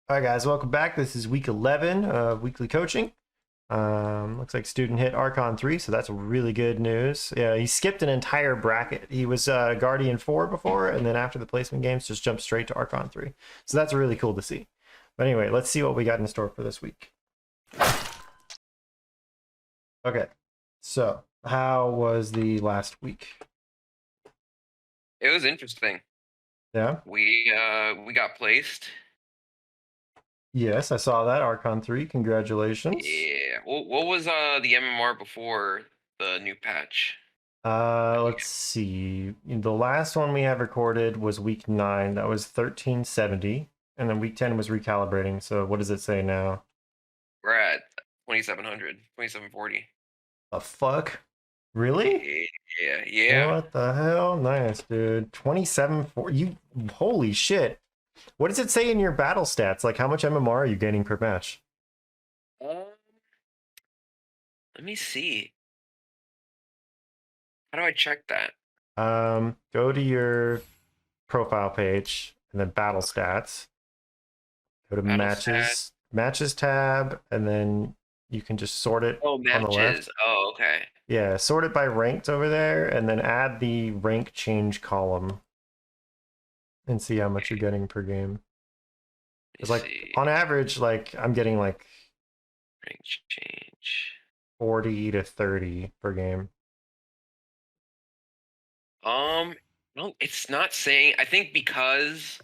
All right, guys, welcome back. This is week 11 of weekly coaching. Looks like student hit Archon 3, so that's really good news. Yeah, he skipped an entire bracket. He was Guardian 4 before, and then after the placement games, just jumped straight to Archon 3. So that's really cool to see. But anyway, let's see what we got in store for this week. Okay, so how was the last week? It was interesting. Yeah? We got placed. Yes, I saw that. Archon 3, congratulations. Yeah. What was the MMR before the new patch? Let's see. The last one we have recorded was week 9. That was 1370. And then week 10 was recalibrating. So what does it say now? We're at 2700, 2740. The fuck? Really? Yeah. What the hell? Nice, dude. 2740. You holy shit. What does it say in your battle stats? Like how much MMR are you gaining per match? Let me see. How do I check that? Go to your profile page and then battle stats. Go to matches tab, and then you can just sort it on the left. Matches. Oh, okay. Yeah, sort it by ranked over there, and then add the rank change column and see how much you're getting per game. It's like on average, like I'm getting like rank change 40 to 30 per game. No, it's not saying. I think because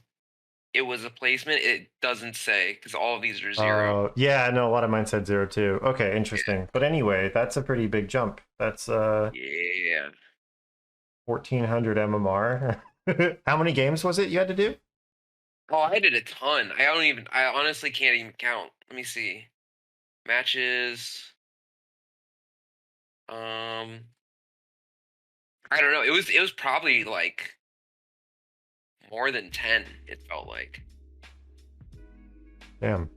it was a placement, it doesn't say, because all of these are 0. Yeah, no, a lot of mine said 0 too. Okay, interesting. Yeah. But anyway, that's a pretty big jump. That's yeah, 1400 MMR. How many games was it you had to do? Oh, I did a ton. I honestly can't even count. Let me see. Matches. I don't know. It was probably like more than 10, it felt like. Damn.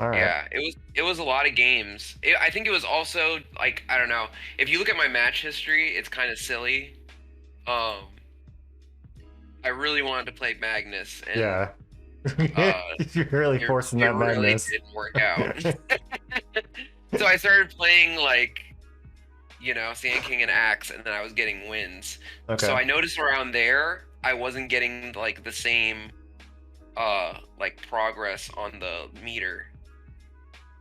All right. Yeah, it was a lot of games. I think it was also like, I don't know. If you look at my match history, it's kind of silly. I really wanted to play Magnus, and yeah. You're really forcing that Magnus. It really didn't work out. So I started playing like, Sand King and Axe, and then I was getting wins. Okay. So I noticed around there I wasn't getting like the same like progress on the meter.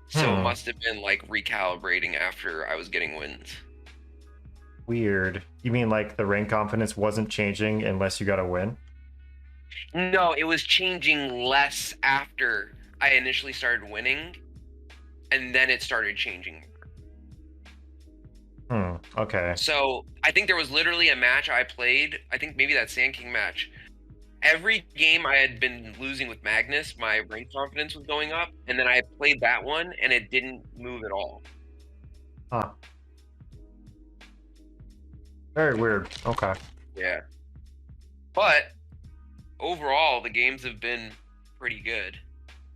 So it must have been like recalibrating after I was getting wins. Weird. You mean like the rank confidence wasn't changing unless you got a win? No, it was changing less after I initially started winning, and then it started changing. Okay. So I think there was literally a match I played, I think maybe that Sand King match. Every game I had been losing with Magnus, my rank confidence was going up, and then I played that one, and it didn't move at all. Huh. Very weird. Okay. Yeah. But overall, the games have been pretty good.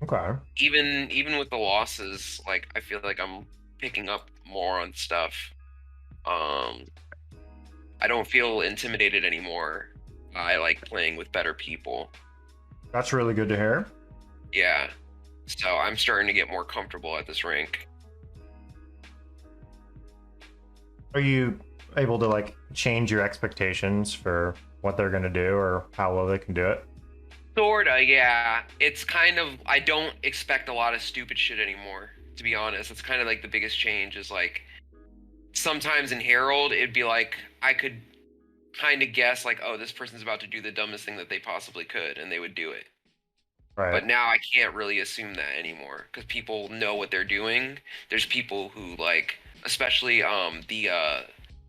Okay. Even with the losses, like I feel like I'm picking up more on stuff. I don't feel intimidated anymore. I like playing with better people. That's really good to hear. Yeah. So I'm starting to get more comfortable at this rank. Are you able to like change your expectations for what they're going to do or how well they can do it? Sorta, yeah. It's kind of, I don't expect a lot of stupid shit anymore, to be honest. It's kind of like the biggest change is like, sometimes in Herald, it'd be like, I could kind of guess like, oh, this person's about to do the dumbest thing that they possibly could, and they would do it. Right. But now I can't really assume that anymore, because people know what they're doing. There's people who like, especially the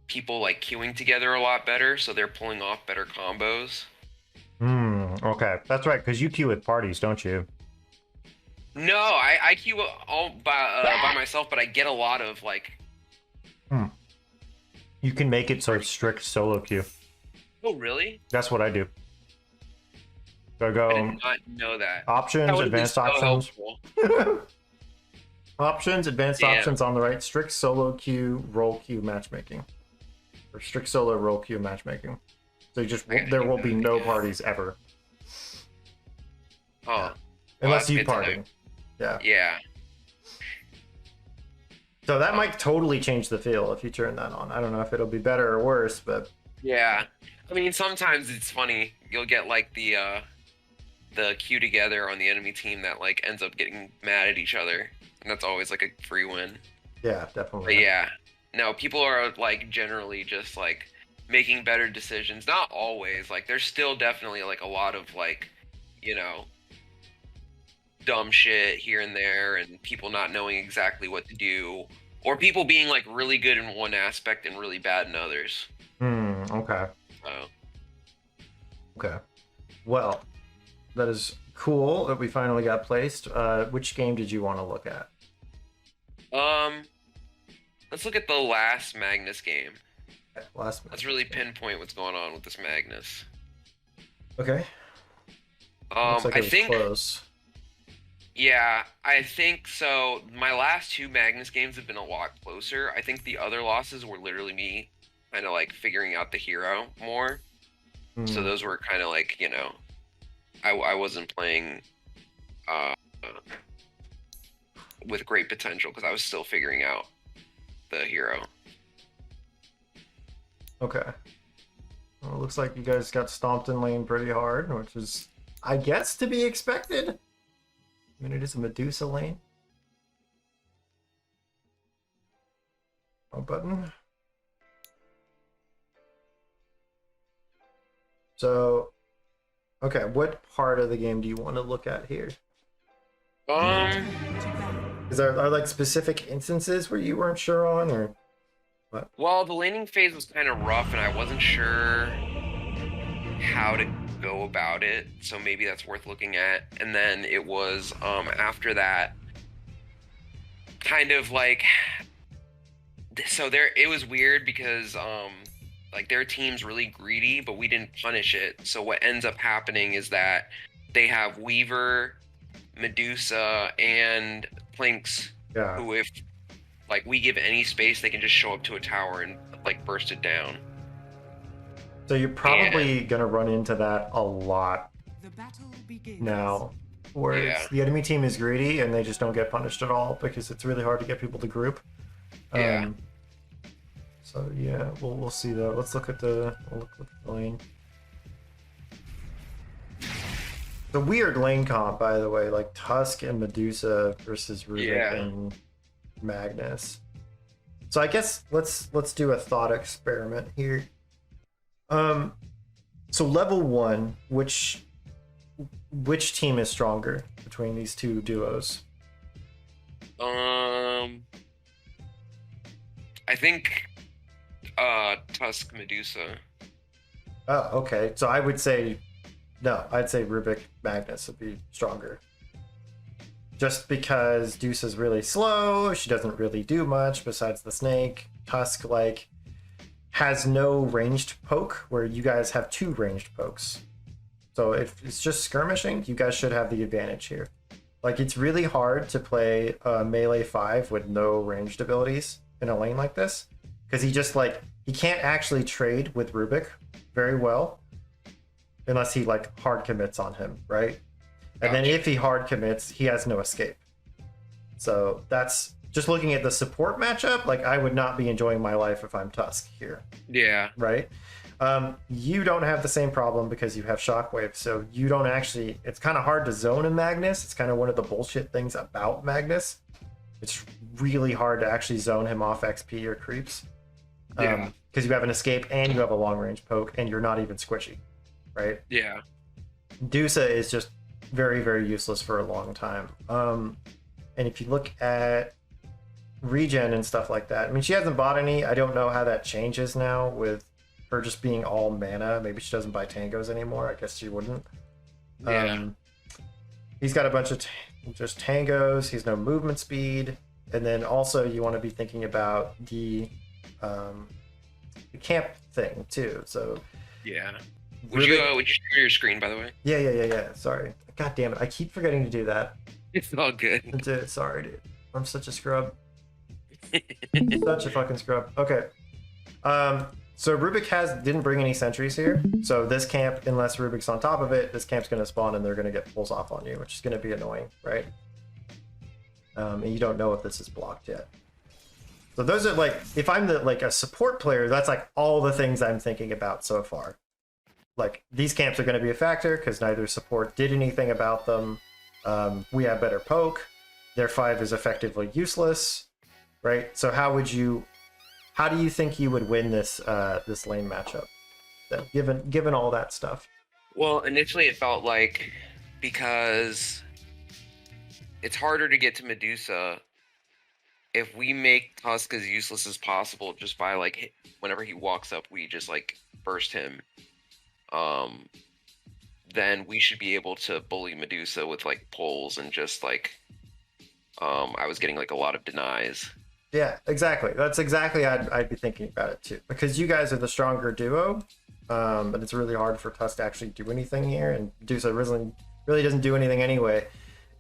people like queuing together a lot better, so they're pulling off better combos. Okay, that's right, because you queue with parties, don't you? No, I queue all by myself, but I get a lot of like. You can make it so it's strict solo queue. Oh, really? That's what I do. So I go. I did not know that. Options, advanced options. Options, advanced options on the right. Strict solo queue, role queue matchmaking, or strict solo role queue matchmaking. So you just there will be no parties ever. Oh. Unless that's you good to know. party. Yeah. Yeah. So that might totally change the feel if you turn that on. I don't know if it'll be better or worse, but Yeah. I mean, sometimes it's funny. You'll get like the queue together on the enemy team that like ends up getting mad at each other, and that's always like a free win. yeah, But definitely. yeah, no, people are like generally just like making better decisions. Not always. Like there's still definitely like a lot of like, you know, dumb shit here and there, and people not knowing exactly what to do, or people being like really good in one aspect and really bad in others. Okay. So, Okay. Well, that is cool that we finally got placed. Which game did you want to look at? let's look at the last Magnus game. Last Let's really pinpoint what's going on with this Magnus. Okay. Looks like I it was think, close. yeah, I think so. My last two Magnus games have been a lot closer. I think the other losses were literally me kind of like figuring out the hero more. So those were kind of like, you know, I wasn't playing with great potential because I was still figuring out the hero. Okay. Well, it looks like you guys got stomped in lane pretty hard, which is, I guess, to be expected. I mean, it is a Medusa lane. Wrong button. So, okay, what part of the game do you want to look at here? Is there are like specific instances where you weren't sure on, or what? Well, the laning phase was kind of rough, and I wasn't sure how to go about it, so maybe that's worth looking at. And then it was after that, kind of like, so there it was weird because like their team's really greedy, but we didn't punish it. So what ends up happening is that they have Weaver, Medusa, and Plinks, Yeah. who if like we give any space, they can just show up to a tower and like burst it down. So you're probably gonna run into that a lot The battle begins. now, where Yeah. the enemy team is greedy and they just don't get punished at all because it's really hard to get people to group. Yeah. So yeah, we'll see though. Let's look at the lane. The weird lane comp, by the way, like Tusk and Medusa versus Rubik Yeah. and Magnus. So I guess let's do a thought experiment here. So level 1, which team is stronger between these two duos? I think Tusk Medusa. Oh, okay. So I would say no. I'd say Rubik Magnus would be stronger. Just because Deuce is really slow, she doesn't really do much besides the snake. Tusk like has no ranged poke, where you guys have 2 ranged pokes. So if it's just skirmishing, you guys should have the advantage here. Like it's really hard to play melee 5 with no ranged abilities in a lane like this, because he can't actually trade with Rubik very well unless he like hard commits on him, right? And then if he hard commits, he has no escape. So that's just looking at the support matchup. Like I would not be enjoying my life if I'm Tusk here, Yeah. right? You don't have the same problem because you have Shockwave, so you don't actually. It's kind of hard to zone in Magnus. It's kind of one of the bullshit things about Magnus. It's really hard to actually zone him off XP or creeps. Yeah. Because you have an escape and you have a long range poke and you're not even squishy, right? Yeah. Dusa is just very, very useless for a long time. And if you look at regen and stuff like that, I mean, she hasn't bought any. I don't know how that changes now with her just being all mana. Maybe she doesn't buy tangos anymore. I guess she wouldn't. Yeah. He's got a bunch of just tangos. He's no movement speed. And then also you want to be thinking about the camp thing too. So Yeah. Would you share your screen, by the way? yeah. Sorry. God damn it. I keep forgetting to do that. It's all good. Dude, sorry, dude. I'm such a scrub. Such a fucking scrub. Okay. So Rubik didn't bring any sentries here. So this camp, unless Rubik's on top of it, this camp's going to spawn and they're going to get pulls off on you, which is going to be annoying, right? And you don't know if this is blocked yet. So those are like, if I'm like a support player, that's like all the things I'm thinking about so far. Like these camps are going to be a factor because neither support did anything about them. We have better poke. Their 5 is effectively useless, right? So how do you think you would win this this lane matchup? Then, given all that stuff. Well, initially it felt like because it's harder to get to Medusa if we make Tusk as useless as possible just by like whenever he walks up we just like burst him. Then we should be able to bully Medusa with like pulls and just like I was getting like a lot of denies. Yeah, exactly. That's exactly I'd be thinking about it too. Because you guys are the stronger duo, but it's really hard for Tusk to actually do anything here, and Medusa really doesn't do anything anyway.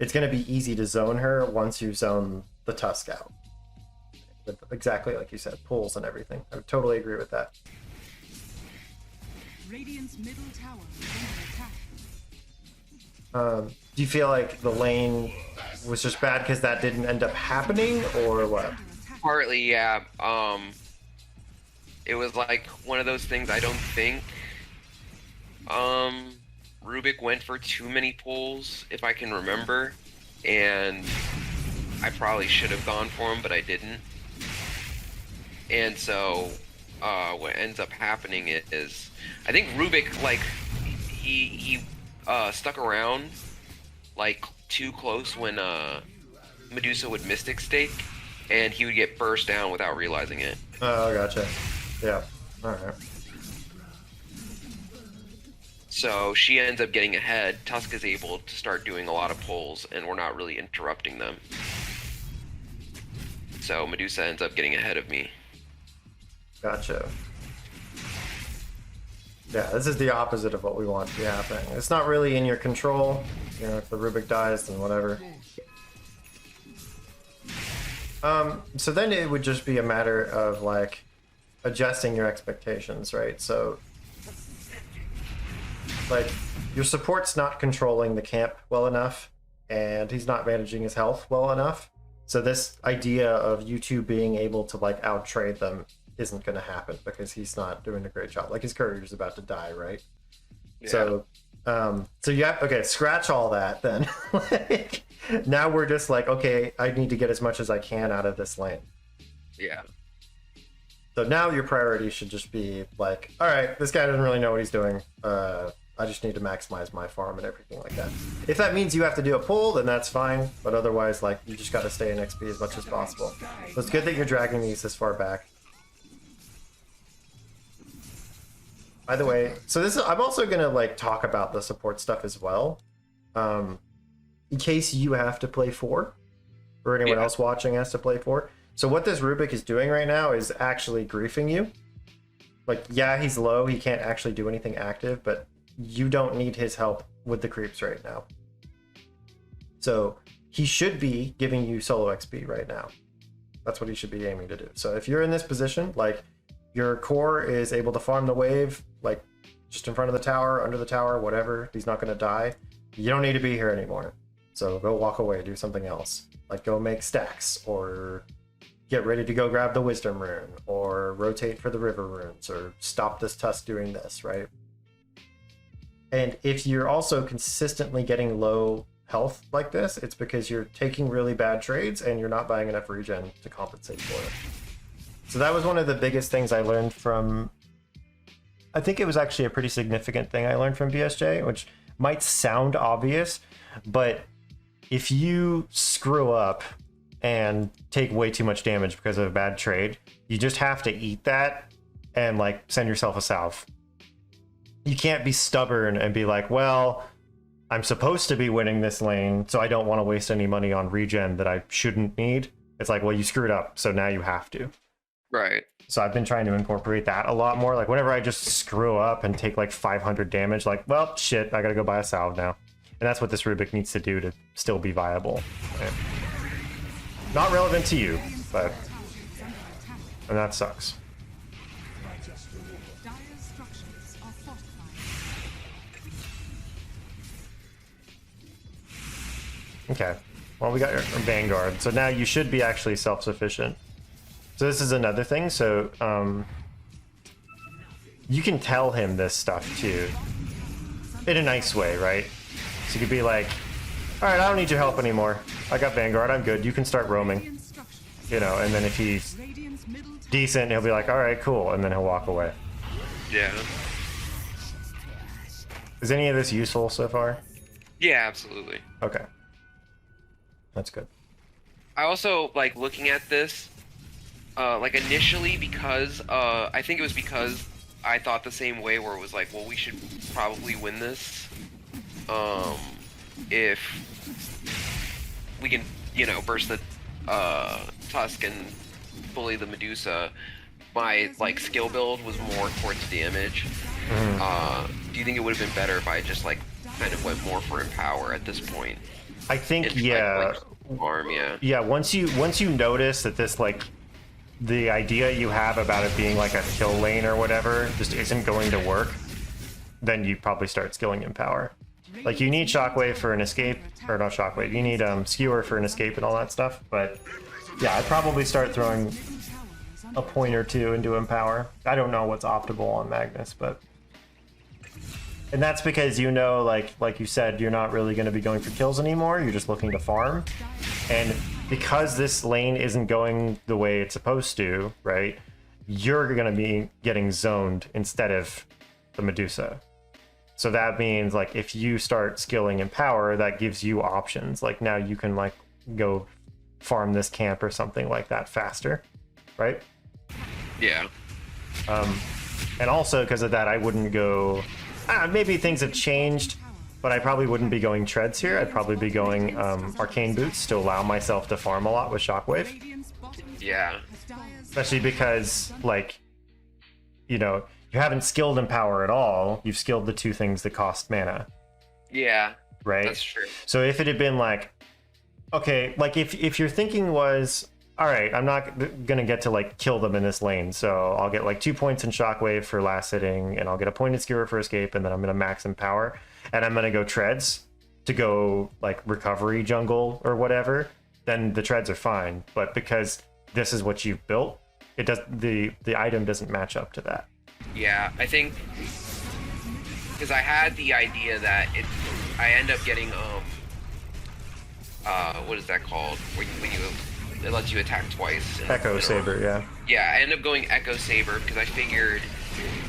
It's going to be easy to zone her once you zone the Tusk out. With exactly like you said, pulls and everything. I would totally agree with that. Radiant's middle tower is under attack. Do you feel like the lane was just bad because that didn't end up happening, or what? Partly, yeah. It was like one of those things I don't think Rubik went for too many pulls, if I can remember, and I probably should have gone for him, but I didn't. And so what ends up happening is I think Rubik, like, he stuck around like too close when Medusa would Mystic Stake, and he would get burst down without realizing it. Oh, gotcha. Yeah. All right. So she ends up getting ahead. Tusk is able to start doing a lot of pulls, and we're not really interrupting them. So Medusa ends up getting ahead of me. Gotcha. Yeah, this is the opposite of what we want to be happening. It's not really in your control. You know, if the Rubik dies, then whatever. So then it would just be a matter of like adjusting your expectations, right? So like your support's not controlling the camp well enough, and he's not managing his health well enough. So this idea of you two being able to like out-trade them isn't going to happen because he's not doing a great job. Like his courier's about to die, right? Yeah. So yeah, okay, scratch all that then. Like, now we're just like, okay, I need to get as much as I can out of this lane. Yeah. So now your priority should just be like, all right, this guy doesn't really know what he's doing. I just need to maximize my farm and everything like that. If that means you have to do a pull, then that's fine. But otherwise, like, you just got to stay in XP as much as possible. So it's good that you're dragging these this far back. By the way, so this is, I'm also gonna like talk about the support stuff as well, in case you have to play 4, or anyone else watching has to play 4. So what this Rubik is doing right now is actually griefing you. Like, yeah, he's low, he can't actually do anything active, but you don't need his help with the creeps right now. So he should be giving you solo XP right now. That's what he should be aiming to do. So if you're in this position, like, your core is able to farm the wave, like just in front of the tower, under the tower, whatever. He's not going to die. You don't need to be here anymore. So go walk away, do something else. Like go make stacks, or get ready to go grab the wisdom rune, or rotate for the river runes, or stop this Tusk doing this, right? And if you're also consistently getting low health like this, it's because you're taking really bad trades and you're not buying enough regen to compensate for it. So that was one of the biggest things I learned from, I think it was actually a pretty significant thing I learned from BSJ, which might sound obvious, but if you screw up and take way too much damage because of a bad trade, you just have to eat that and like send yourself a salve. You can't be stubborn and be like, well, I'm supposed to be winning this lane, so I don't want to waste any money on regen that I shouldn't need. It's like, well, you screwed up, so now you have to. Right. So I've been trying to incorporate that a lot more. Like whenever I just screw up and take like 500 damage, like, well, shit, I gotta go buy a salve now. And that's what this Rubik needs to do to still be viable. Right? Not relevant to you, but... and that sucks. Okay. Well, we got your Vanguard. So now you should be actually self-sufficient. So this is another thing. So you can tell him this stuff too. In a nice way, right? So you could be like, all right, I don't need your help anymore. I got Vanguard. I'm good. You can start roaming. You know, and then if he's decent, he'll be like, all right, cool. And then he'll walk away. Yeah. Is any of this useful so far? Yeah, absolutely. Okay. That's good. I also like looking at this, like initially because I think it was because I thought the same way where it was like, well, we should probably win this, if we can, you know, burst the Tusk and bully the Medusa. My like skill build was more towards damage. Do you think it would have been better if I just like kind of went more for Empower at this point? I think It's yeah. like farm, yeah. Yeah, once you notice that this like the idea you have about it being like a kill lane or whatever just isn't going to work, then you probably start skilling Empower. Like you need Shockwave for an escape, or not Shockwave, you need Skewer for an escape and all that stuff, but yeah, I'd probably start throwing a point or two into Empower. I don't know what's optimal on Magnus, but... And that's because, you know, like you said, you're not really going to be going for kills anymore, you're just looking to farm. And because this lane isn't going the way it's supposed to, right, you're going to be getting zoned instead of the Medusa. So that means, like, if you start skilling Empower, that gives you options. Like, now you can, like, go farm this camp or something like that faster, right? Yeah. And also, because of that, I wouldn't go... maybe things have changed, but I probably wouldn't be going Treads here. I'd probably be going Arcane Boots to allow myself to farm a lot with Shockwave. Yeah. Especially because, like, you know, you haven't skilled Empower at all. You've skilled the two things that cost mana. Yeah. Right? That's true. So if it had been like, okay, like if your thinking was, all right, I'm not going to get to like kill them in this lane, so I'll get like 2 points in Shockwave for last hitting, and I'll get a point in Skewer for escape, and then I'm going to max Empower, and I'm going to go Treads to go like recovery jungle or whatever, then the Treads are fine. But because this is what you've built, it does the item doesn't match up to that. Yeah, I think because I had the idea that I end up getting what is that called? When you it lets you attack twice. Echo Saber, yeah. Yeah, I ended up going Echo Saber because I figured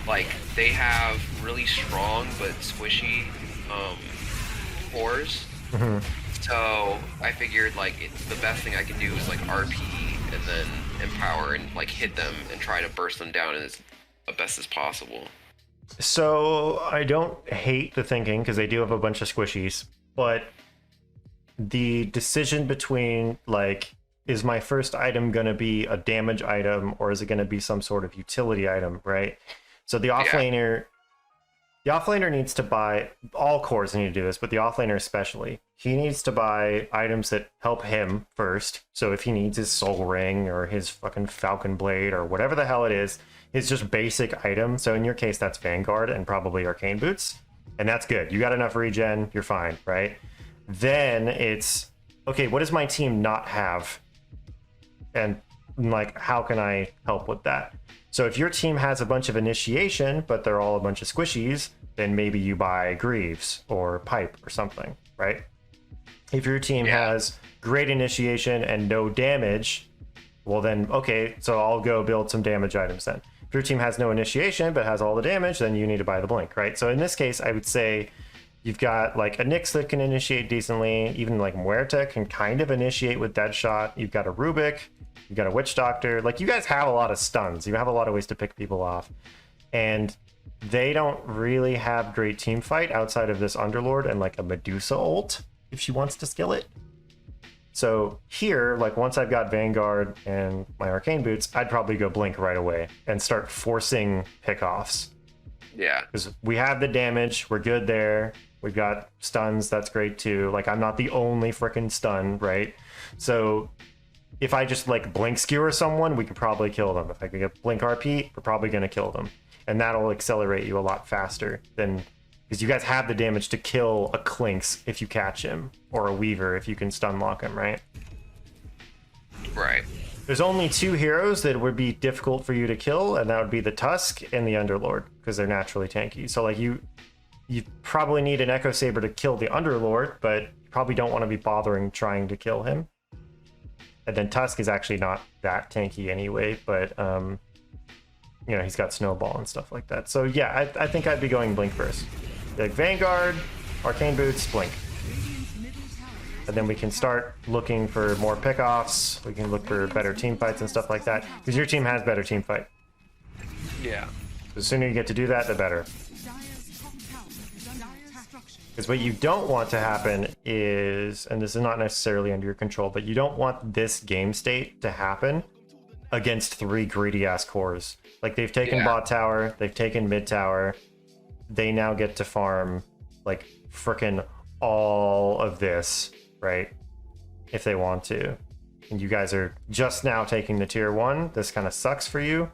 like they have really strong but squishy cores. So I figured like the best thing I can do is like RP and then Empower and like hit them and try to burst them down as best as possible. So I don't hate the thinking because they do have a bunch of squishies, but the decision between like, is my first item going to be a damage item or is it going to be some sort of utility item, right? So the offlaner, the offlaner needs to buy, all cores need to do this, but the offlaner especially, he needs to buy items that help him first. So if he needs his soul ring or his fucking falcon blade or whatever the hell it is just basic item. So in your case, that's Vanguard and probably Arcane Boots. And that's good. You got enough regen, you're fine, right? Then it's, okay, what does my team not have? And like, how can I help with that? So if your team has a bunch of initiation, but they're all a bunch of squishies, then maybe you buy Greaves or Pipe or something, right? If your team has great initiation and no damage, well then, okay, so I'll go build some damage items then. If your team has no initiation but has all the damage, then you need to buy the Blink, right? So in this case, I would say you've got like a Nyx that can initiate decently, even like Muerta can kind of initiate with Deadshot. You've got a Rubik, you've got a Witch Doctor. Like, you guys have a lot of stuns. You have a lot of ways to pick people off. And they don't really have great team fight outside of this Underlord and like a Medusa ult if she wants to skill it. So here, like, once I've got Vanguard and my Arcane Boots, I'd probably go Blink right away and start forcing pickoffs. Yeah. Because we have the damage, we're good there. We've got stuns, that's great too. Like, I'm not the only freaking stun, right? So if I just like Blink Skewer someone, we could probably kill them. If I could get Blink RP, we're probably going to kill them. And that'll accelerate you a lot faster than Because you guys have the damage to kill a Clinks if you catch him, or a Weaver if you can stun lock him, right? Right. There's only 2 heroes that would be difficult for you to kill, and that would be the Tusk and the Underlord, because they're naturally tanky. So like you probably need an Echo Saber to kill the Underlord, but you probably don't want to be bothering trying to kill him. And then Tusk is actually not that tanky anyway, but you know, he's got Snowball and stuff like that. So yeah, I think I'd be going Blink first. Like Vanguard, Arcane Boots, Blink. And then we can start looking for more pickoffs. We can look for better team fights and stuff like that. Because your team has better team fight. Yeah. The sooner you get to do that, the better. Because what you don't want to happen is, and this is not necessarily under your control, but you don't want this game state to happen against 3 greedy ass cores. Like they've taken bot tower, they've taken mid tower. They now get to farm like frickin' all of this, right? If they want to. And you guys are just now taking the tier 1. This kind of sucks for you.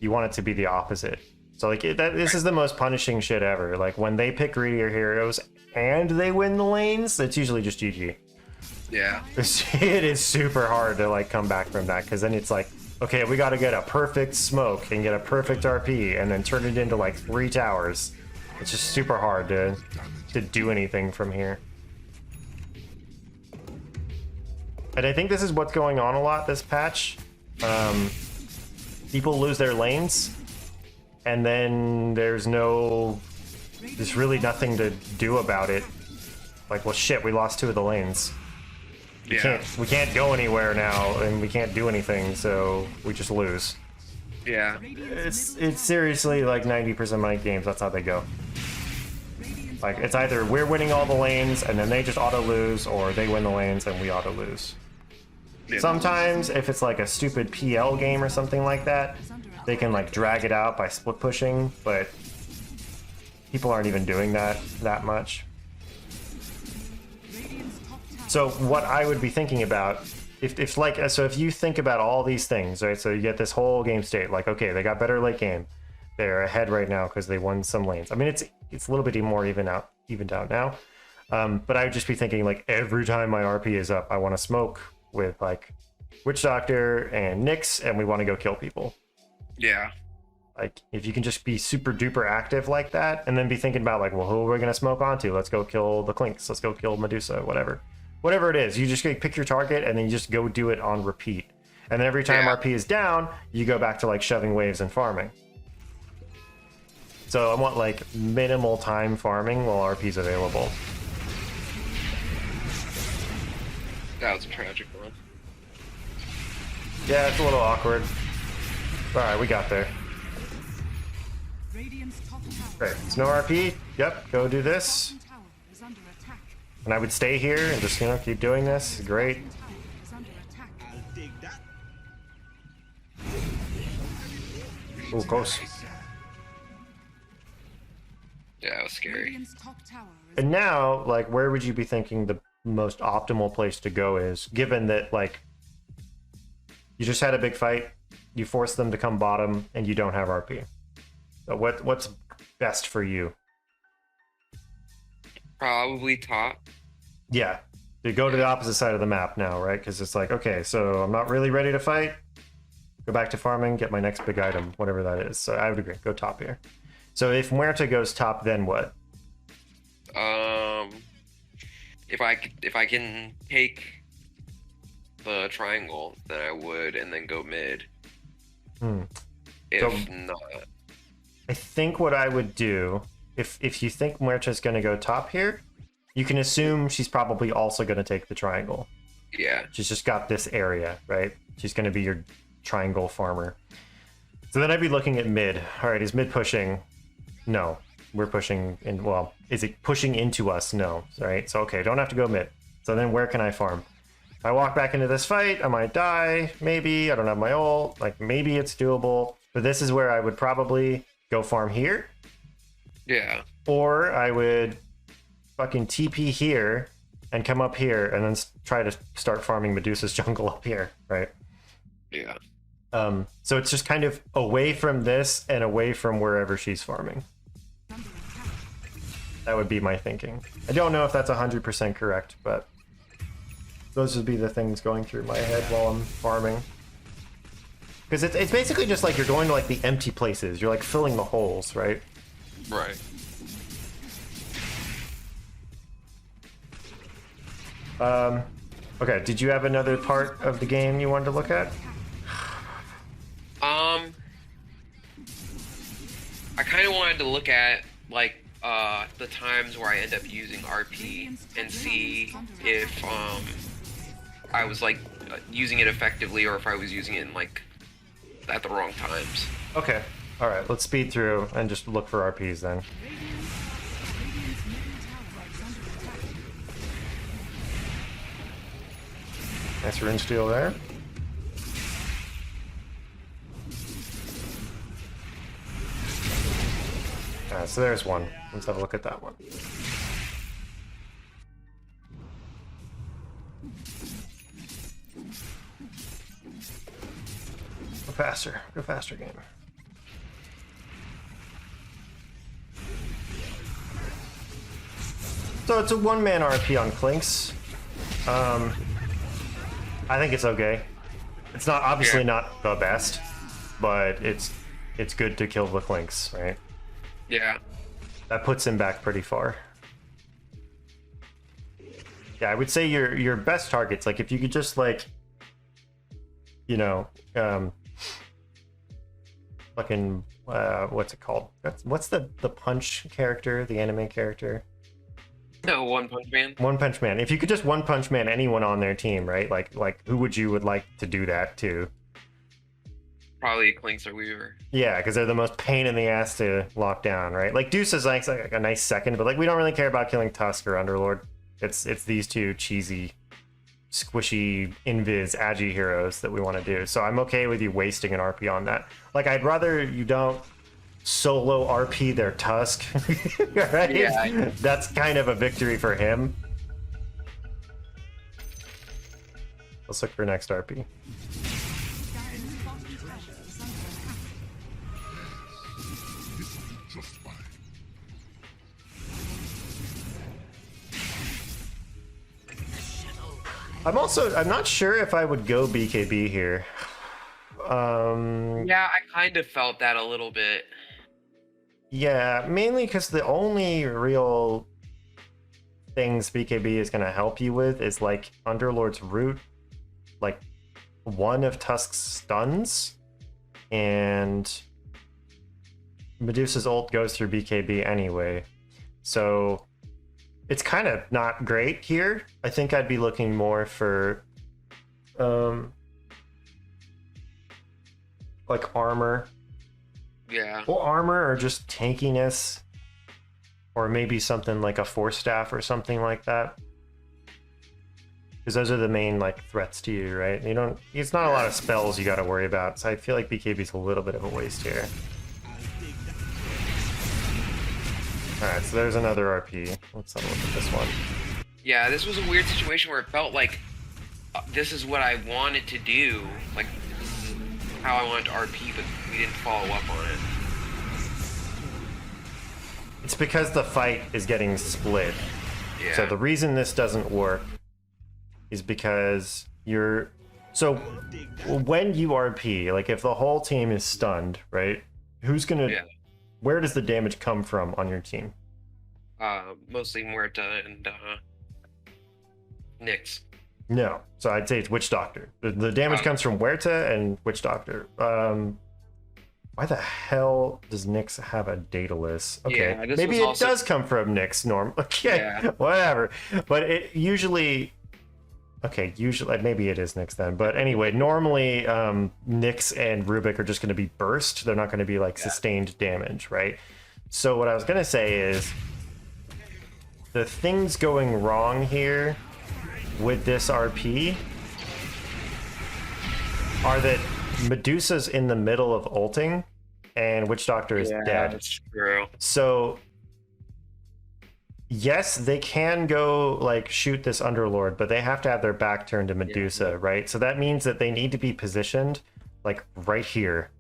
You want it to be the opposite. So like this is the most punishing shit ever. Like when they pick greedier heroes and they win the lanes, it's usually just GG. Yeah. It is super hard to like come back from that, because then it's like, okay, we got to get a perfect smoke and get a perfect RP and then turn it into like 3 towers. It's just super hard to do anything from here. And I think this is what's going on a lot this patch. People lose their lanes, and then there's really nothing to do about it. Like, well, shit, we lost 2 of the lanes. We can't go anywhere now, and we can't do anything, so we just lose. Yeah. It's seriously like 90% of my games, that's how they go. Like, it's either we're winning all the lanes, and then they just auto-lose, or they win the lanes, and we auto-lose. Yeah. Sometimes, if it's like a stupid PL game or something like that, they can like drag it out by split pushing, but people aren't even doing that much. So what I would be thinking about, if you think about all these things, right? So you get this whole game state, like, okay, they got better late game. They're ahead right now because they won some lanes. I mean, it's a little bit more evened out now. But I would just be thinking, like, every time my RP is up, I want to smoke with like Witch Doctor and Nyx, and we want to go kill people. Yeah. Like, if you can just be super duper active like that, and then be thinking about like, well, who are we gonna smoke onto? Let's go kill the Clinks. Let's go kill Medusa. Whatever it is, you just pick your target and then you just go do it on repeat. And then every time RP is down, you go back to like shoving waves and farming. So I want like minimal time farming while RP's available. That was a tragic one. Yeah, it's a little awkward. Alright, we got there. Great, it's no RP. Yep, go do this. And I would stay here and just, you know, keep doing this. Great. Ooh, close. Yeah, it was scary. And now, like, where would you be thinking the most optimal place to go is, given that, like, you just had a big fight, you force them to come bottom, and you don't have RP? So what's best for you? Probably top. Yeah, to go to the opposite side of the map now, right? Because it's like, okay, so I'm not really ready to fight. Go back to farming, get my next big item, whatever that is. So I would agree, go top here. So if Muerta goes top, then what? If I can take the triangle, then I would, and then go mid. If not, I think what I would do, if you think Muerta's going to go top here, you can assume she's probably also going to take the triangle. Yeah. She's just got this area, right? She's going to be your triangle farmer. So then I'd be looking at mid. All right, is mid pushing? No. We're pushing in. Well, is it pushing into us? No. All right, so okay, don't have to go mid. So then where can I farm? If I walk back into this fight, I might die. Maybe. I don't have my ult. Like, maybe it's doable. But this is where I would probably go farm here. Yeah. Or I would fucking TP here and come up here and then try to start farming Medusa's jungle up here, right? Yeah. So it's just kind of away from this and away from wherever she's farming. That would be my thinking. I don't know if that's 100% correct, but those would be the things going through my head while I'm farming. Because it's basically just like you're going to like the empty places. You're like filling the holes, right? Right. Okay, did you have another part of the game you wanted to look at? I kind of wanted to look at like the times where I end up using RP and see if I was like using it effectively or if I was using it in like at the wrong times. Okay, all right, let's speed through and just look for RPs then. Nice rune steal there. So there's one. Let's have a look at that one. Go faster game. So it's a one-man RP on Clinks. I think it's okay. It's not obviously not the best, but it's good to kill the Clinks, right? Yeah. That puts him back pretty far. Yeah, I would say your best targets, like if you could just like, you know, fucking what's it called? What's the punch character, the anime character? No, One Punch Man. One Punch Man. If you could just One Punch Man anyone on their team, right? Like who would like to do that to? Probably Clinks or Weaver. Yeah, because they're the most pain in the ass to lock down, right? Like Deuce is like a nice second, but like we don't really care about killing Tusk or Underlord. It's these two cheesy, squishy invis agi heroes that we want to do. So I'm okay with you wasting an RP on that. Like I'd rather you don't solo RP their Tusk, right? Yeah. That's kind of a victory for him. Let's look for next RP. I'm not sure if I would go BKB here. Yeah, I kind of felt that a little bit. Yeah, mainly because the only real things BKB is going to help you with is like Underlord's Root, like one of Tusk's stuns, and Medusa's ult goes through BKB anyway. So it's kind of not great here. I think I'd be looking more for like armor. Yeah. Well, armor or just tankiness, or maybe something like a Force Staff or something like that. Because those are the main like threats to you, right? It's not a lot of spells you got to worry about. So I feel like BKB's a little bit of a waste here. All right, so there's another RP. Let's have a look at this one. Yeah, this was a weird situation where it felt like this is what I wanted to do. Like, this is how I wanted to RP, but we didn't follow up on it. It's because the fight is getting split. Yeah. So the reason this doesn't work is because so when you RP, like if the whole team is stunned, right? Who's gonna? Yeah. Where does the damage come from on your team? Mostly Muerta and Nyx. No. So I'd say it's Witch Doctor. The damage comes from Huerta and Witch Doctor. Why the hell does Nyx have a Daedalus? Okay, Yeah, maybe it does come from Nyx, Norm. Okay, Yeah. whatever. But it usually... Okay, usually maybe it is Nyx then. But anyway, normally Nyx and Rubik are just going to be burst. They're not going to be like sustained damage, right? So what I was going to say is the things going wrong here with this RP are that Medusa's in the middle of ulting and Witch Doctor is dead. That's true. So yes, they can go like shoot this Underlord, but they have to have their back turned to Medusa, right? So that means that they need to be positioned like right here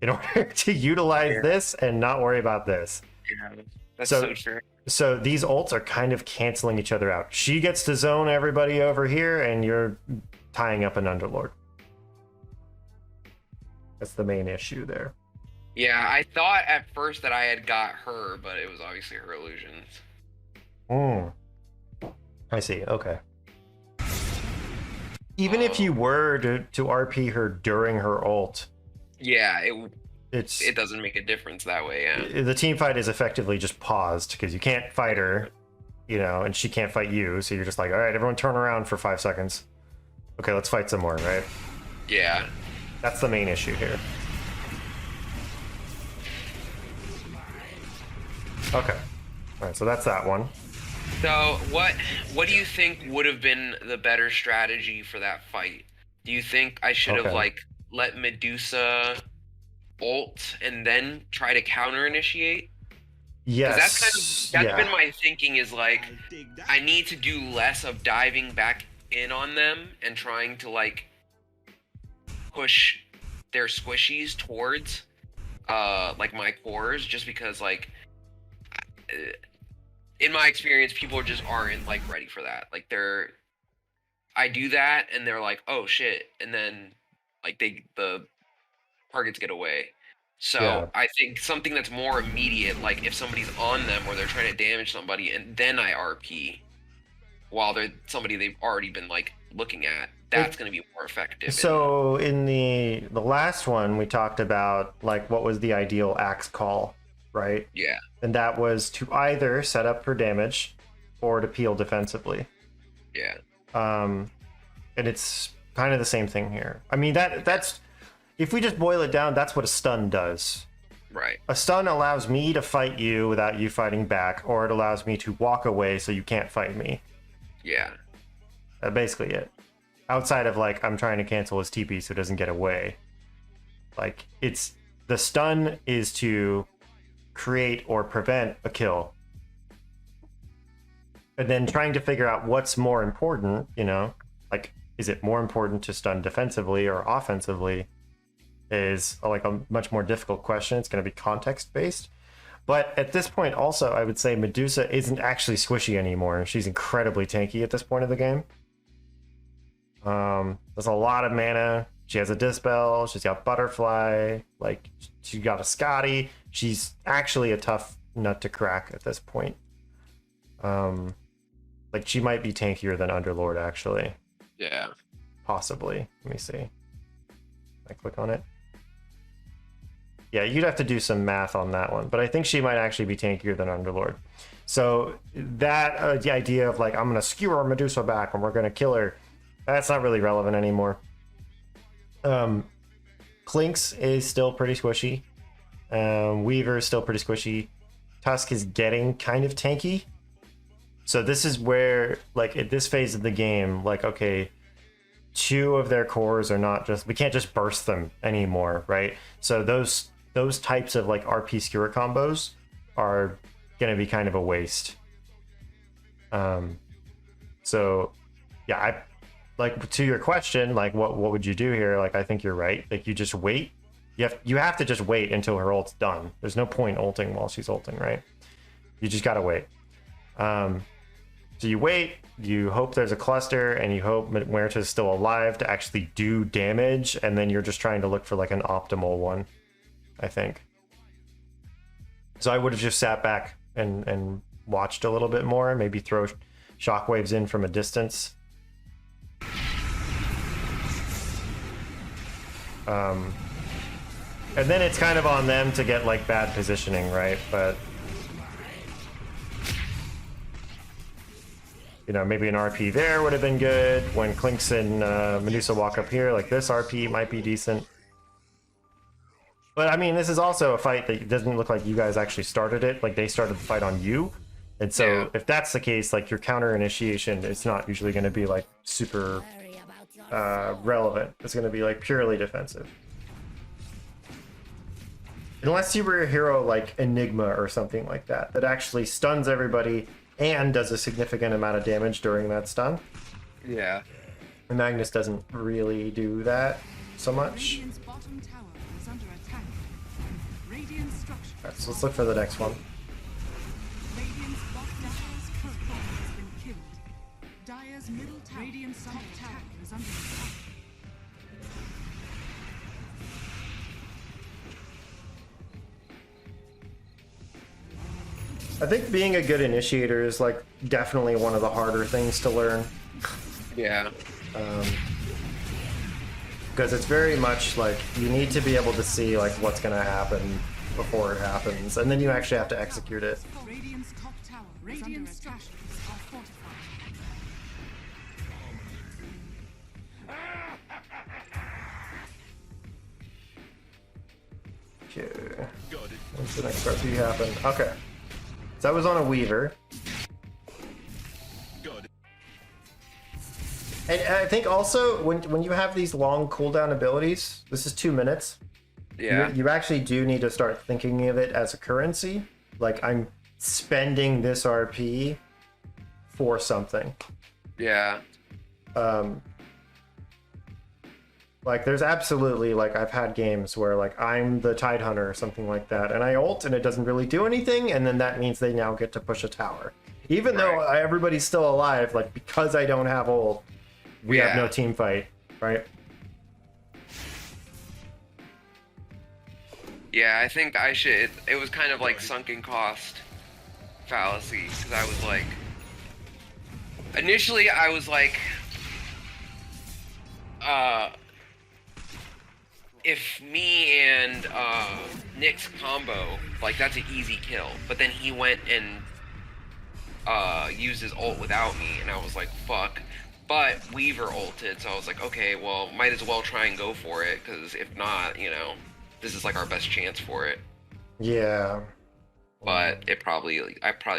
in order to utilize this and not worry about this. Yeah. That's So- so true. So these ults are kind of canceling each other out. She gets to zone everybody over here, and you're tying up an Underlord. That's the main issue there. Yeah, I thought at first that I had got her, but it was obviously her illusions. I see. Okay. Even if you were to RP her during her ult, Yeah, it doesn't make a difference that way. Yeah. the team fight is effectively just paused because you can't fight her, and she can't fight you. So you're just like, all right, everyone turn around for 5 seconds. Okay, let's fight some more, right? Yeah. That's the main issue here. Okay. All right, so that's that one. So what do you think would have been the better strategy for that fight? Do you think I should have Okay. let Medusa ult and then try to counter initiate? Yes. Because that's been my thinking is I need to do less of diving back in on them and trying to push their squishies towards my cores, just because in my experience people just aren't ready for that. I do that and they're like, oh shit, and then the targets get away. So Yeah. I think something that's more immediate, like if somebody's on them or they're trying to damage somebody, and then I RP while they're somebody they've already been looking at. That's going to be more effective. So in the last one, we talked about what was the ideal axe call, right? Yeah. And that was to either set up for damage or to peel defensively. Yeah. And it's kind of the same thing here. I mean, that's if we just boil it down, that's what a stun does. Right. A stun allows me to fight you without you fighting back, or it allows me to walk away so you can't fight me. Yeah. That's basically it. Outside of I'm trying to cancel his TP so it doesn't get away. It's the stun is to create or prevent a kill. And then trying to figure out what's more important, is it more important to stun defensively or offensively is a much more difficult question. It's going to be context based. But at this point also, I would say Medusa isn't actually squishy anymore. She's incredibly tanky at this point of the game. There's a lot of mana. She has a Dispel. She's got Butterfly. She got a Scotty. She's actually a tough nut to crack at this point. She might be tankier than Underlord, actually. Yeah. Possibly. Let me see. I click on it. Yeah, you'd have to do some math on that one, but I think she might actually be tankier than Underlord. So that the idea of I'm going to skewer Medusa back and we're going to kill her, that's not really relevant anymore. Clinks is still pretty squishy. Weaver is still pretty squishy. Tusk is getting kind of tanky. So this is where, at this phase of the game, okay, 2 of their cores are not just, we can't just burst them anymore, right? So those types of RP skewer combos are going to be kind of a waste. So yeah, to your question, what would you do here? I think you're right. You just wait. You have to just wait until her ult's done. There's no point ulting while she's ulting, right? You just gotta wait. So you wait, you hope there's a cluster, and you hope Muerta's still alive to actually do damage, and then you're just trying to look for an optimal one, I think. So I would have just sat back and watched a little bit more, maybe throw shockwaves in from a distance. And then it's kind of on them to get bad positioning, right? But maybe an RP there would have been good. When Clinks and Medusa walk up here, this RP might be decent. But I mean, this is also a fight that doesn't look like you guys actually started it. They started the fight on you. And so if that's the case, your counter initiation, it's not usually going to be super relevant. It's going to be purely defensive. Unless you were a hero like Enigma or something like that, that actually stuns everybody and does a significant amount of damage during that stun. Yeah. And Magnus doesn't really do that so much. Radiant's bottom tower is under attack. Radiant structure. Alright, so let's look for the next one. Dire's middle tower. Radiant's top tower is under attack. I think being a good initiator is like definitely one of the harder things to learn. Yeah. Because it's very much like you need to be able to see like what's gonna happen before it happens, and then you actually have to execute it. Radiant's top tower. Radiant's structures are fortified. Okay. When's the next RP happen? Okay. So that was on a Weaver. And I think also when you have these long cooldown abilities, this is 2 minutes. Yeah. You actually do need to start thinking of it as a currency. Like I'm spending this RP for something. Yeah. Like there's absolutely like I've had games where like I'm the Tide Hunter or something like that, and I ult and it doesn't really do anything, and then that means they now get to push a tower. Even though everybody's still alive, like because I don't have ult, we have no team fight, right? Yeah, I think I should. It was kind of like sunken cost fallacy, because I was like, initially I was like, if me and Nick's combo, like that's an easy kill. But then he went and used his ult without me, and I was like, fuck. But Weaver ulted, so I was like, okay, well, might as well try and go for it, because if not, you know, this is like our best chance for it. Yeah. But I probably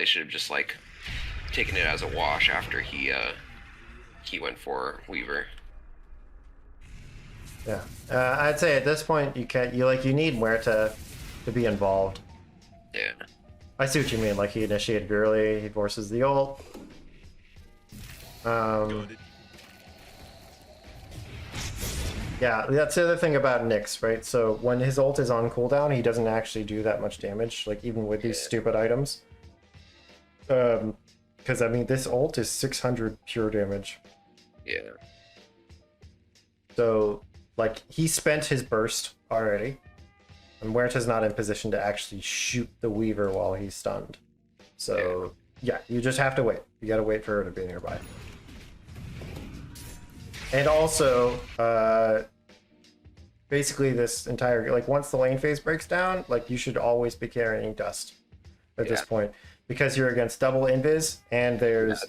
should have just like taken it as a wash after he went for Weaver. Yeah. I'd say at this point you need Muerta to be involved. Yeah. I see what you mean. Like he initiated early, he forces the ult. Yeah, that's the other thing about Nyx, right? So when his ult is on cooldown, he doesn't actually do that much damage, like even with these stupid items. Because I mean, this ult is 600 pure damage. Yeah. So, like, he spent his burst already, and Muerta's not in position to actually shoot the Weaver while he's stunned. So, yeah, you just have to wait. You gotta wait for her to be nearby. And also, basically this entire, like, once the lane phase breaks down, like, you should always be carrying dust at this point. Because you're against double invis, and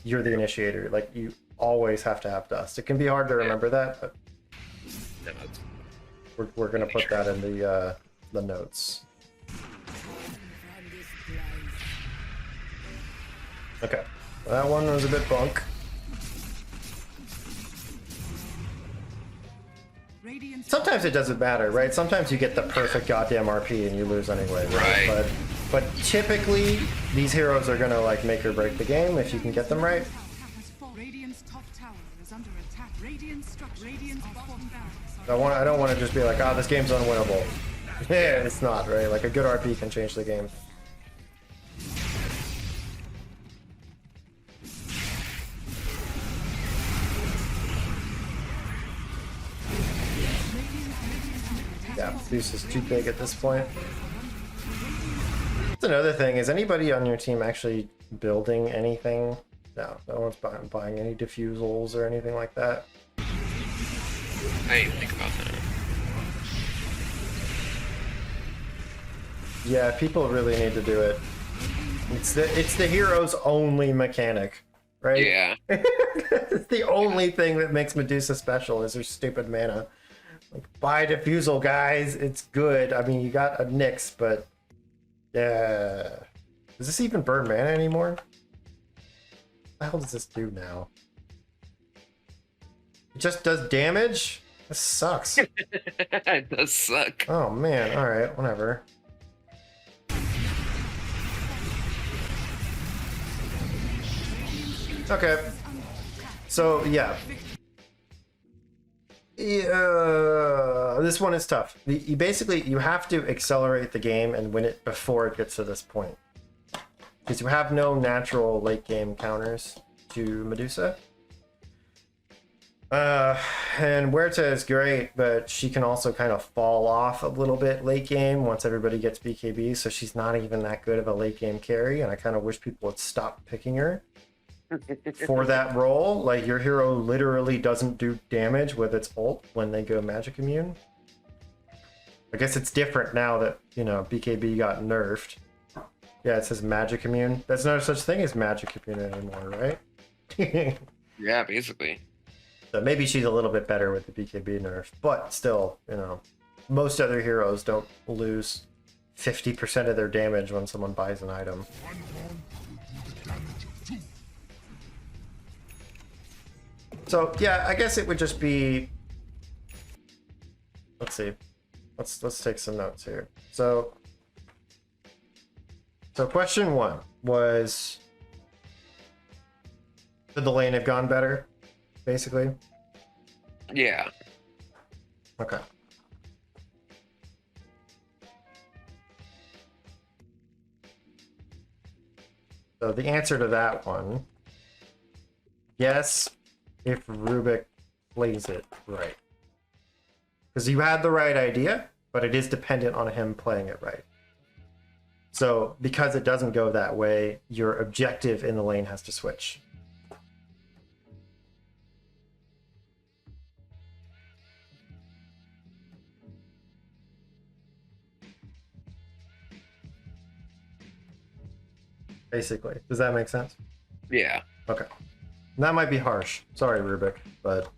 you're the initiator. Like, you always have to have dust. It can be hard to remember that, but we're gonna put that in the notes. Okay, that one was a bit bunk. Sometimes it doesn't matter, right? Sometimes you get the perfect goddamn RP and you lose anyway, right? But typically these heroes are gonna like make or break the game if you can get them right. I don't want to just be like, oh, this game's unwinnable. Yeah, it's not, right? Like a good RP can change the game. Yeah, Zeus is too big at this point. That's another thing. Is anybody on your team actually building anything? No, no one's buying any diffusals or anything like that. I didn't think about that. Yeah, people really need to do it. It's the hero's only mechanic, right? Yeah. It's the only thing that makes Medusa special is her stupid mana. Like, buy diffusal, guys. It's good. I mean, you got a Nyx, but yeah. Does this even burn mana anymore? What the hell does this do now? It just does damage? This sucks. It does suck. Oh man, alright, whatever. Okay. So, yeah. This one is tough. You basically, you have to accelerate the game and win it before it gets to this point. Because you have no natural late game counters to Medusa. And Huerta is great, but she can also kind of fall off a little bit late game once everybody gets BKB, so she's not even that good of a late game carry, and I kind of wish people would stop picking her for that role. Like, your hero literally doesn't do damage with its ult when they go magic immune. I guess it's different now that, you know, BKB got nerfed. Yeah, it says magic immune. There's no such thing as magic immune anymore, right? Yeah, basically. So maybe she's a little bit better with the BKB nerf, but still, you know, most other heroes don't lose 50% of their damage when someone buys an item. So yeah, I guess it would just be. Let's see. Let's take some notes here. So question 1 was, could the lane have gone better? Basically. Yeah. Okay. So the answer to that one, yes, if Rubik plays it right. Because you had the right idea, but it is dependent on him playing it right. So because it doesn't go that way, your objective in the lane has to switch. Basically. Does that make sense? Yeah. Okay. That might be harsh. Sorry, Rubik, but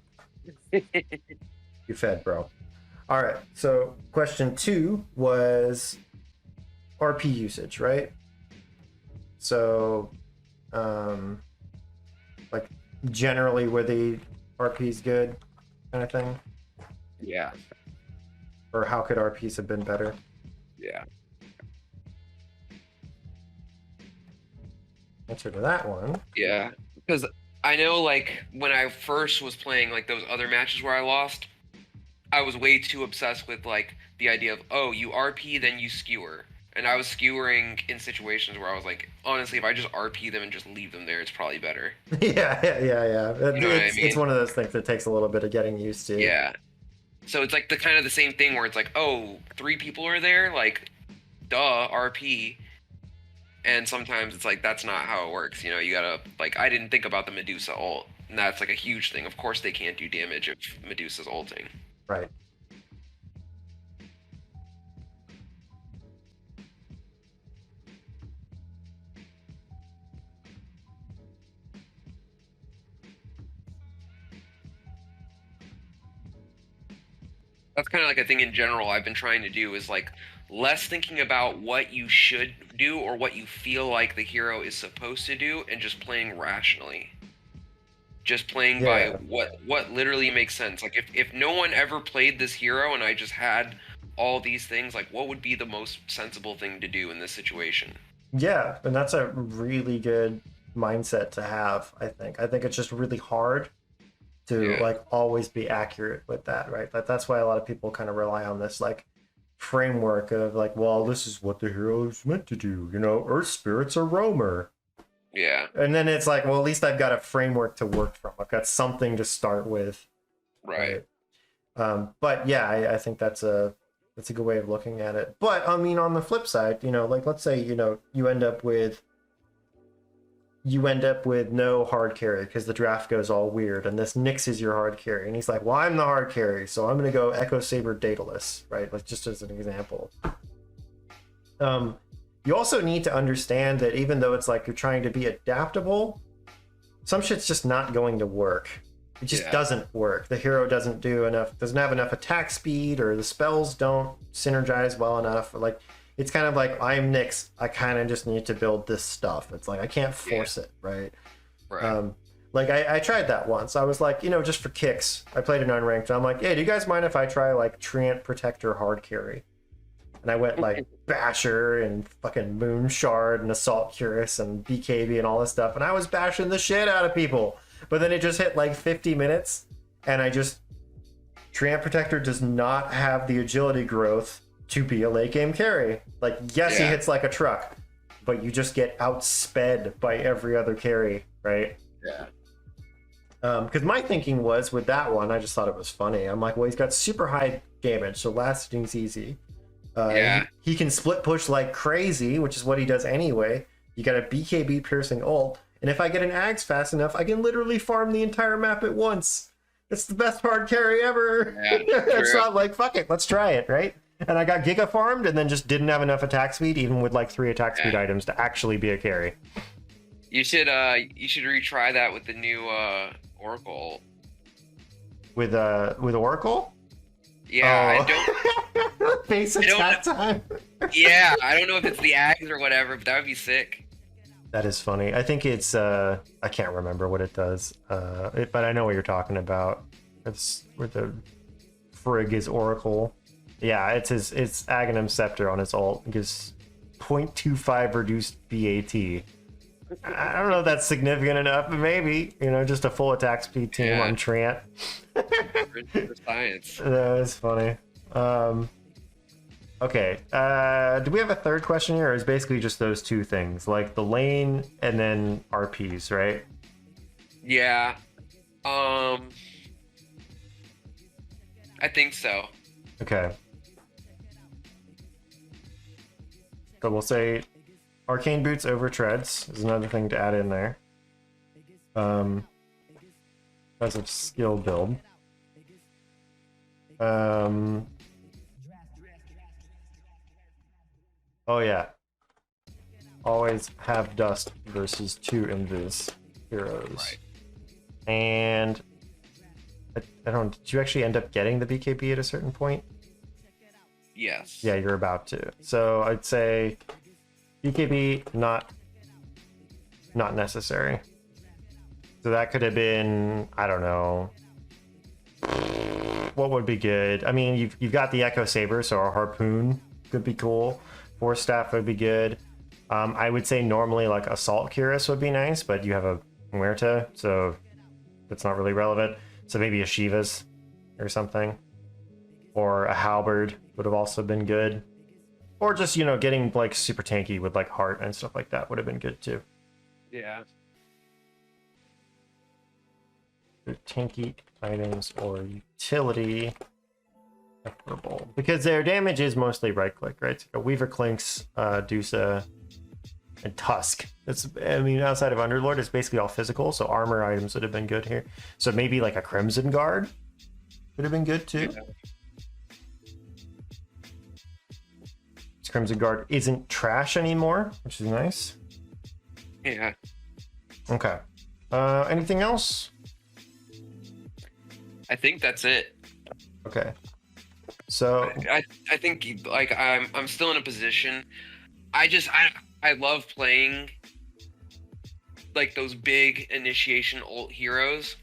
you fed, bro. All right. So question 2 was RP usage, right? So, like, generally were the RPs good kind of thing? Yeah. Or how could RPs have been better? Yeah. Answer to that one. Yeah. Because I know, like, when I first was playing, like, those other matches where I lost, I was way too obsessed with, like, the idea of, oh, you RP, then you skewer. And I was skewering in situations where I was like, honestly, if I just RP them and just leave them there, it's probably better. Yeah. You know what I mean? It's one of those things that takes a little bit of getting used to. Yeah. So it's like the kind of the same thing where it's like, oh, 3 people are there, like, duh, RP. And sometimes it's like, that's not how it works. You know, you gotta, like, I didn't think about the Medusa ult. And that's like a huge thing. Of course they can't do damage if Medusa's ulting. Right. That's kind of like a thing in general I've been trying to do is like less thinking about what you should do or what you feel like the hero is supposed to do and just playing rationally. Just playing by what literally makes sense. Like if no one ever played this hero and I just had all these things, like what would be the most sensible thing to do in this situation? Yeah, and that's a really good mindset to have, I think. I think it's just really hard to like always be accurate with that, right? Like that's why a lot of people kind of rely on this like framework of like, well, this is what the hero is meant to do, you know, Earth Spirit's a roamer. Yeah. And then it's like, well, at least I've got a framework to work from. I've got something to start with. Right. But yeah, I think that's a good way of looking at it. But I mean, on the flip side, you know, like let's say, you know, you end up with no hard carry because the draft goes all weird and this Nyx is your hard carry. And he's like, well, I'm the hard carry, so I'm going to go Echo Saber Daedalus, right? Like just as an example. You also need to understand that even though it's like you're trying to be adaptable, some shit's just not going to work. It just doesn't work. The hero doesn't have enough attack speed, or the spells don't synergize well enough. Like, it's kind of like, I'm Nyx, I kind of just need to build this stuff. It's like, I can't force it, right? Right. Like, I tried that once. I was like, you know, just for kicks, I played an unranked. I'm like, hey, do you guys mind if I try, like, Treant Protector hard carry? And I went, like, Basher and fucking Moon Shard and Assault Cuirass and BKB and all this stuff. And I was bashing the shit out of people. But then it just hit, like, 50 minutes. And Treant Protector does not have the agility growth to be a late game carry. Like, yes, he hits like a truck, but you just get outsped by every other carry, right? Yeah. Because my thinking was with that one, I just thought it was funny. I'm like, well, he's got super high damage, so lasting's easy. Yeah. He can split push like crazy, which is what he does anyway. You got a BKB piercing ult, and if I get an Axe fast enough, I can literally farm the entire map at once. It's the best hard carry ever. Yeah, It's true. not like, fuck it, let's try it, right? And I got Giga farmed and then just didn't have enough attack speed, even with like 3 attack speed Yeah. items to actually be a carry. You should retry that with the new Oracle. With Oracle? Yeah, Oh. Base don't attack time. Yeah, I don't know if it's the Axe or whatever, but that would be sick. That is funny. I think it's I can't remember what it does. But I know what you're talking about. It's where the frig is Oracle. Yeah, it's Aghanim Scepter on its ult. It gives 0.25 reduced BAT. I don't know if that's significant enough, but maybe, just a full attack speed team Yeah. on Trant. For science. That was funny. Okay. Do we have a third question here, or is basically just those two things, like the lane and then RPs, right? Yeah. I think so. Okay. So we'll say Arcane Boots over Treads is another thing to add in there. As a skill build. Oh yeah. Always have dust versus 2 invis heroes. Right. And I don't. Did you actually end up getting the BKB at a certain point? Yes. Yeah, you're about to. So I'd say BKB not necessary. So that could have been, I don't know. What would be good? I mean, you've got the Echo Saber, so a harpoon could be cool. Force Staff would be good. I would say normally like Assault Cuirass would be nice, but you have a Muerta, so that's not really relevant. So maybe a Shiva's or something. Or a Halberd would have also been good. Or just, getting like super tanky with like Heart and stuff like that would have been good too. Yeah. Tanky items or utility preferable, because their damage is mostly right click, right? So Weaver Clinks, Dusa, and Tusk. Outside of Underlord, it's basically all physical, so armor items would have been good here. So maybe like a Crimson Guard would have been good too. Yeah. This Crimson Guard isn't trash anymore, which is nice. Yeah. Okay. Anything else? I think that's it. Okay. So I think like I'm still in a position. I love playing like those big initiation ult heroes,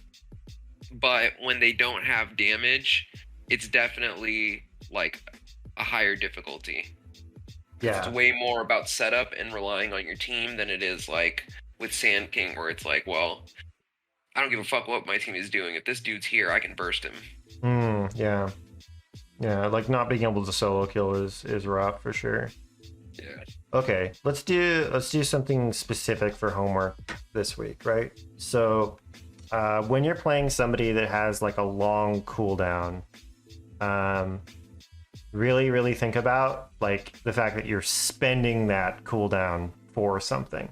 but when they don't have damage, it's definitely like a higher difficulty. yeah, It's way more about setup and relying on your team than it is like with Sand King, where it's like, well, I don't give a fuck what my team is doing. If this dude's here, I can burst him. yeah, like not being able to solo kill is rough for sure. Yeah. Okay, let's do something specific for homework this week, right? So when you're playing somebody that has like a long cooldown, really think about like the fact that you're spending that cooldown for something.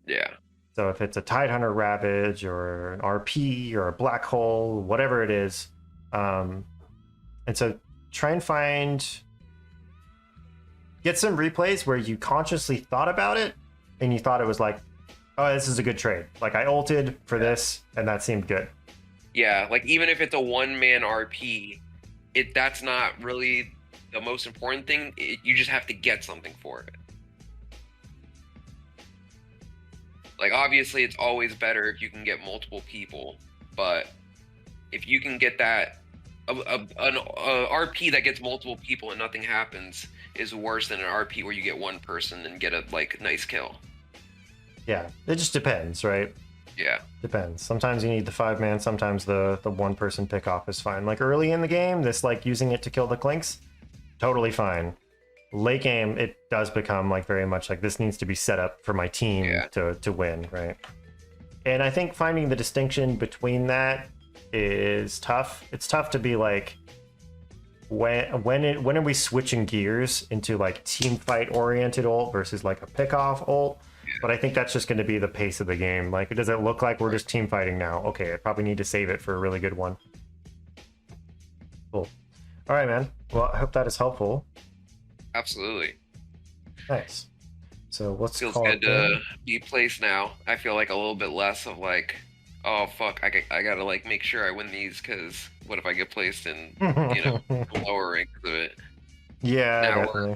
Yeah. So if it's a Tidehunter Ravage or an RP or a Black Hole, whatever it is, and so try and get some replays where you consciously thought about it and you thought it was like, oh, this is a good trade. Like I ulted for this and that seemed good. Yeah, like even if it's a one-man RP, that's not really the most important thing. You just have to get something for it. Like obviously it's always better if you can get multiple people, but if you can get that an RP that gets multiple people and nothing happens is worse than an RP where you get one person and get a like nice kill. Yeah, it just depends, right? Yeah. Depends. Sometimes you need the 5-man, sometimes the one person pick off is fine. Like early in the game, this like using it to kill the Clinks, totally fine. Late game, it does become like very much like this needs to be set up for my team to win, right? And I think finding the distinction between that is tough. It's tough to be like, when are we switching gears into like team fight oriented ult versus like a pick off ult? But I think that's just going to be the pace of the game. Like, does it look like we're just team fighting now? Okay, I probably need to save it for a really good one. Cool. All right, man. Well, I hope that is helpful. Absolutely. Nice. So let's Feels call good it to then. be placed now. I feel like a little bit less of like, oh fuck, I gotta like make sure I win these because what if I get placed in lower ranks of it? Yeah, Now definitely.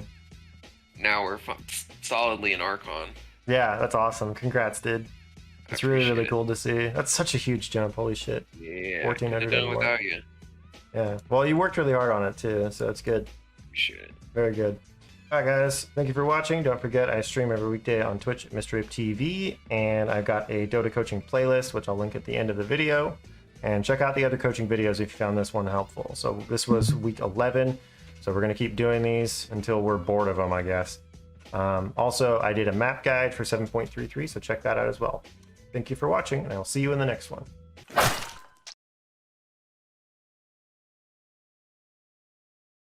Now we're solidly in Archon. Yeah, that's awesome. Congrats, dude. I It's really appreciate it. cool to see. That's such a huge jump. Holy shit. Yeah, 1400 couldn't have done it anymore. without you. Yeah. Well, you worked really hard on it too, so it's good. Appreciate it. Very good. All right, guys. Thank you for watching. Don't forget, I stream every weekday on Twitch at Mr. TV, and I've got a Dota coaching playlist, which I'll link at the end of the video. And check out the other coaching videos if you found this one helpful. So this was week 11, so we're going to keep doing these until we're bored of them, I guess. Also, I did a map guide for 7.33, so check that out as well. Thank you for watching, and I'll see you in the next one.